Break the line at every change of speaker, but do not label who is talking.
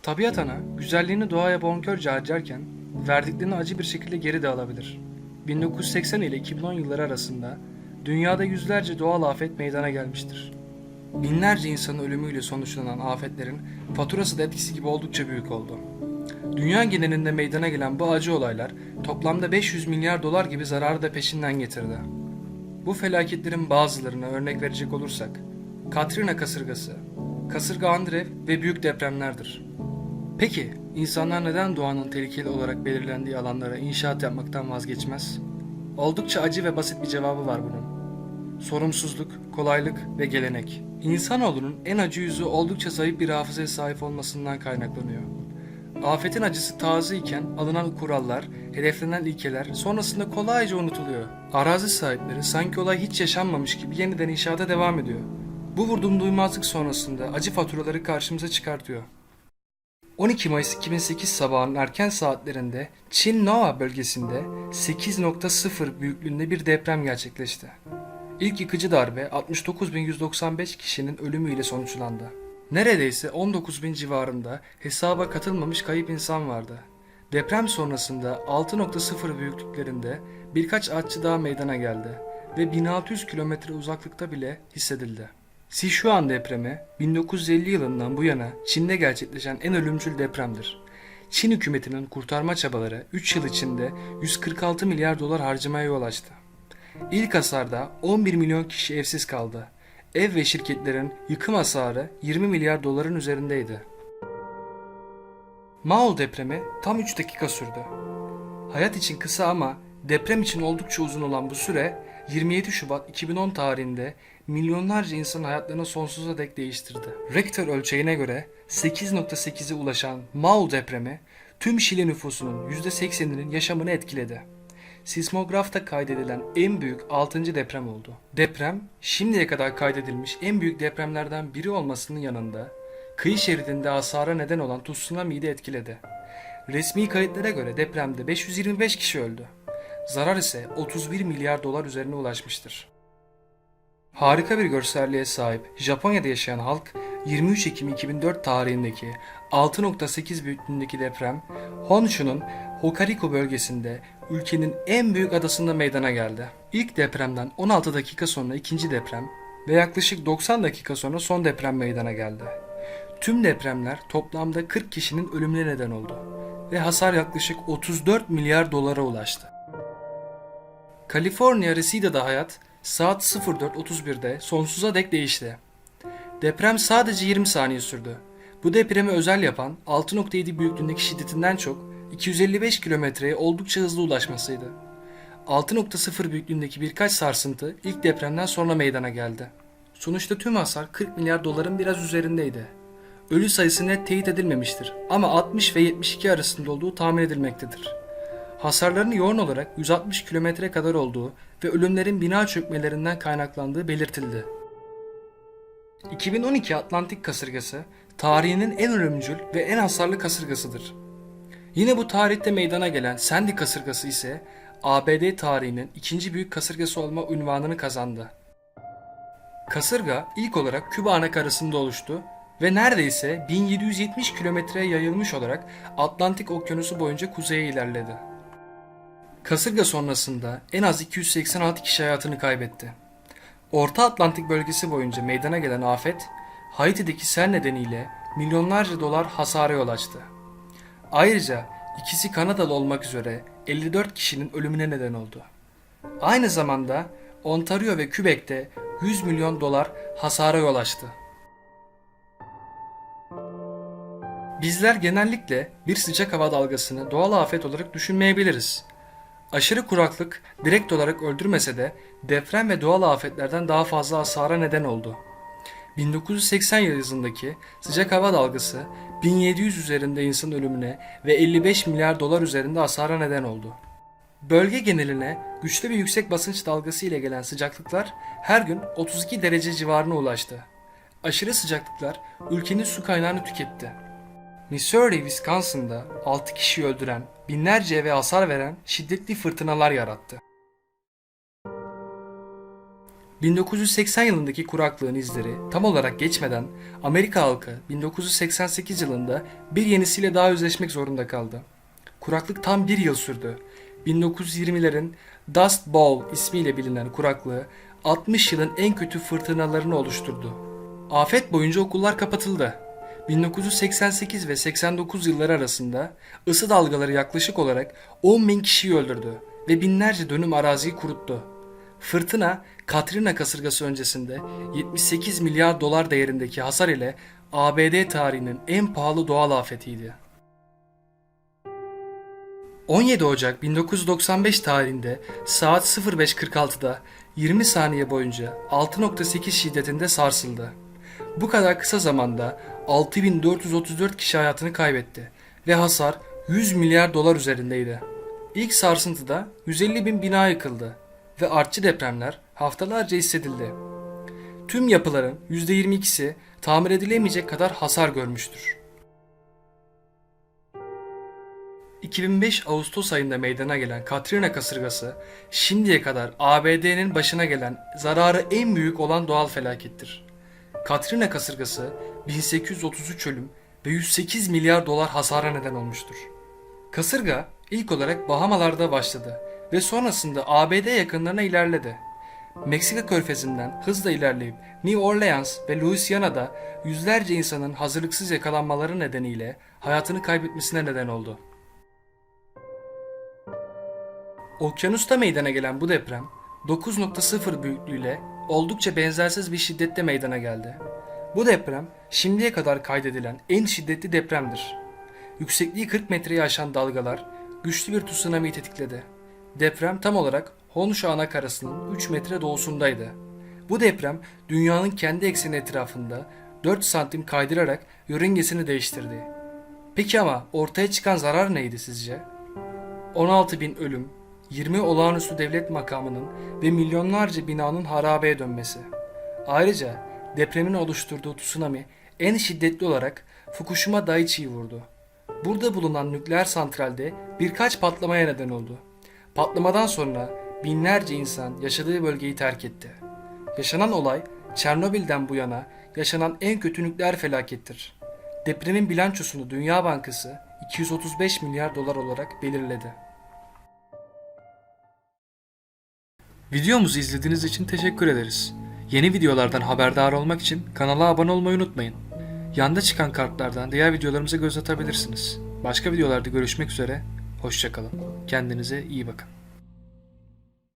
Tabiat ana, güzelliğini doğaya bonkörce harcarken, verdiklerini acı bir şekilde geri de alabilir. 1980 ile 2010 yılları arasında dünyada yüzlerce doğal afet meydana gelmiştir. Binlerce insanın ölümüyle sonuçlanan afetlerin faturası da etkisi gibi oldukça büyük oldu. Dünya genelinde meydana gelen bu acı olaylar toplamda 500 milyar dolar gibi zararı da peşinden getirdi. Bu felaketlerin bazılarına örnek verecek olursak, Katrina kasırgası, kasırga Andrev ve büyük depremlerdir. Peki, insanlar neden doğanın tehlikeli olarak belirlendiği alanlara inşaat yapmaktan vazgeçmez? Oldukça acı ve basit bir cevabı var bunun. Sorumsuzluk, kolaylık ve gelenek. İnsanoğlunun en acı yüzü oldukça zayıf bir hafızaya sahip olmasından kaynaklanıyor. Afetin acısı taze iken alınan kurallar, hedeflenen ilkeler sonrasında kolayca unutuluyor. Arazi sahipleri sanki olay hiç yaşanmamış gibi yeniden inşaata devam ediyor. Bu vurdum duymazlık sonrasında acı faturaları karşımıza çıkartıyor. 12 Mayıs 2008 sabahının erken saatlerinde Çin Nova bölgesinde 8.0 büyüklüğünde bir deprem gerçekleşti. İlk yıkıcı darbe 69.195 kişinin ölümüyle sonuçlandı. Neredeyse 19.000 civarında hesaba katılmamış kayıp insan vardı. Deprem sonrasında 6.0 büyüklüklerinde birkaç artçı daha meydana geldi ve 1600 kilometre uzaklıkta bile hissedildi. Sichuan depremi 1950 yılından bu yana Çin'de gerçekleşen en ölümcül depremdir. Çin hükümetinin kurtarma çabaları 3 yıl içinde 146 milyar dolar harcamaya yol açtı. İlk hasarda 11 milyon kişi evsiz kaldı. Ev ve şirketlerin yıkım hasarı 20 milyar doların üzerindeydi. Mao depremi tam 3 dakika sürdü. Hayat için kısa ama deprem için oldukça uzun olan bu süre 27 Şubat 2010 tarihinde milyonlarca insanın hayatlarını sonsuza dek değiştirdi. Richter ölçeğine göre 8.8'e ulaşan Mao depremi tüm Şili nüfusunun %80'inin yaşamını etkiledi. Sismografta kaydedilen en büyük 6. deprem oldu. Deprem, şimdiye kadar kaydedilmiş en büyük depremlerden biri olmasının yanında, kıyı şeridinde hasara neden olan tsunami'yi de etkiledi. Resmi kayıtlara göre depremde 525 kişi öldü. Zarar ise 31 milyar dolar üzerine ulaşmıştır. Harika bir görselliğe sahip Japonya'da yaşayan halk 23 Ekim 2004 tarihindeki 6.8 büyüklüğündeki deprem Honshu'nun Hokuriku bölgesinde ülkenin en büyük adasında meydana geldi. İlk depremden 16 dakika sonra ikinci deprem ve yaklaşık 90 dakika sonra son deprem meydana geldi. Tüm depremler toplamda 40 kişinin ölümüne neden oldu ve hasar yaklaşık 34 milyar dolara ulaştı. Kaliforniya Resedo'da hayat saat 04.31'de sonsuza dek değişti. Deprem sadece 20 saniye sürdü. Bu depremi özel yapan 6.7 büyüklüğündeki şiddetinden çok 255 kilometreye oldukça hızlı ulaşmasıydı. 6.0 büyüklüğündeki birkaç sarsıntı ilk depremden sonra meydana geldi. Sonuçta tüm hasar 40 milyar doların biraz üzerindeydi. Ölü sayısı net teyit edilmemiştir ama 60 ve 72 arasında olduğu tahmin edilmektedir. Hasarların yoğun olarak 160 kilometre kadar olduğu ve ölümlerin bina çökmelerinden kaynaklandığı belirtildi. 2012 Atlantik kasırgası tarihinin en ölümcül ve en hasarlı kasırgasıdır. Yine bu tarihte meydana gelen Sandy kasırgası ise ABD tarihinin ikinci büyük kasırgası olma unvanını kazandı. Kasırga ilk olarak Küba anakarasında oluştu ve neredeyse 1770 kilometreye yayılmış olarak Atlantik Okyanusu boyunca kuzeye ilerledi. Kasırga sonrasında en az 286 kişi hayatını kaybetti. Orta Atlantik bölgesi boyunca meydana gelen afet, Haiti'deki sel nedeniyle milyonlarca dolar hasara yol açtı. Ayrıca ikisi Kanadalı olmak üzere 54 kişinin ölümüne neden oldu. Aynı zamanda Ontario ve Quebec'te 100 milyon dolar hasara yol açtı. Bizler genellikle bir sıcak hava dalgasını doğal afet olarak düşünmeyebiliriz. Aşırı kuraklık direkt olarak öldürmese de deprem ve doğal afetlerden daha fazla hasara neden oldu. 1980 yazındaki sıcak hava dalgası 1700 üzerinde insan ölümüne ve 55 milyar dolar üzerinde hasara neden oldu. Bölge geneline güçlü bir yüksek basınç dalgası ile gelen sıcaklıklar her gün 32 derece civarına ulaştı. Aşırı sıcaklıklar ülkenin su kaynağını tüketti. Missouri, Wisconsin'da 6 kişiyi öldüren, binlerce eve hasar veren şiddetli fırtınalar yarattı. 1980 yılındaki kuraklığın izleri tam olarak geçmeden Amerika halkı 1988 yılında bir yenisiyle daha yüzleşmek zorunda kaldı. Kuraklık tam bir yıl sürdü. 1920'lerin Dust Bowl ismiyle bilinen kuraklığı 60 yılın en kötü fırtınalarını oluşturdu. Afet boyunca okullar kapatıldı. 1988 ve 89 yılları arasında ısı dalgaları yaklaşık olarak 10 bin kişiyi öldürdü ve binlerce dönüm araziyi kuruttu. Fırtına, Katrina kasırgası öncesinde 78 milyar dolar değerindeki hasar ile ABD tarihinin en pahalı doğal afetiydi. 17 Ocak 1995 tarihinde saat 05.46'da 20 saniye boyunca 6.8 şiddetinde sarsıldı. Bu kadar kısa zamanda 6434 kişi hayatını kaybetti ve hasar 100 milyar dolar üzerindeydi. İlk sarsıntıda 150 bin bina yıkıldı ve artçı depremler haftalarca hissedildi. Tüm yapıların %22'si tamir edilemeyecek kadar hasar görmüştür. 2005 Ağustos ayında meydana gelen Katrina kasırgası şimdiye kadar ABD'nin başına gelen zararı en büyük olan doğal felakettir. Katrina kasırgası 1833 ölüm ve 108 milyar dolar hasara neden olmuştur. Kasırga ilk olarak Bahamalarda başladı ve sonrasında ABD yakınlarına ilerledi. Meksika körfezinden hızla ilerleyip New Orleans ve Louisiana'da yüzlerce insanın hazırlıksız yakalanmaları nedeniyle hayatını kaybetmesine neden oldu. Okyanusta meydana gelen bu deprem 9.0 büyüklüğüyle oldukça benzersiz bir şiddette meydana geldi. Bu deprem şimdiye kadar kaydedilen en şiddetli depremdir. Yüksekliği 40 metreyi aşan dalgalar güçlü bir tsunami'yi tetikledi. Deprem tam olarak Honshu anakarasının 3 metre doğusundaydı. Bu deprem dünyanın kendi ekseni etrafında 4 santim kaydırarak yörüngesini değiştirdi. Peki ama ortaya çıkan zarar neydi sizce? 16 bin ölüm, 20 olağanüstü devlet makamının ve milyonlarca binanın harabeye dönmesi. Ayrıca depremin oluşturduğu tsunami en şiddetli olarak Fukushima Daiichi'yi vurdu. Burada bulunan nükleer santralde birkaç patlamaya neden oldu. Patlamadan sonra binlerce insan yaşadığı bölgeyi terk etti. Yaşanan olay Çernobil'den bu yana yaşanan en kötü nükleer felakettir. Depremin bilançosunu Dünya Bankası 235 milyar dolar olarak belirledi. Videomuzu izlediğiniz için teşekkür ederiz. Yeni videolardan haberdar olmak için kanala abone olmayı unutmayın. Yanda çıkan kartlardan diğer videolarımıza göz atabilirsiniz. Başka videolarda görüşmek üzere, hoşça kalın. Kendinize iyi bakın.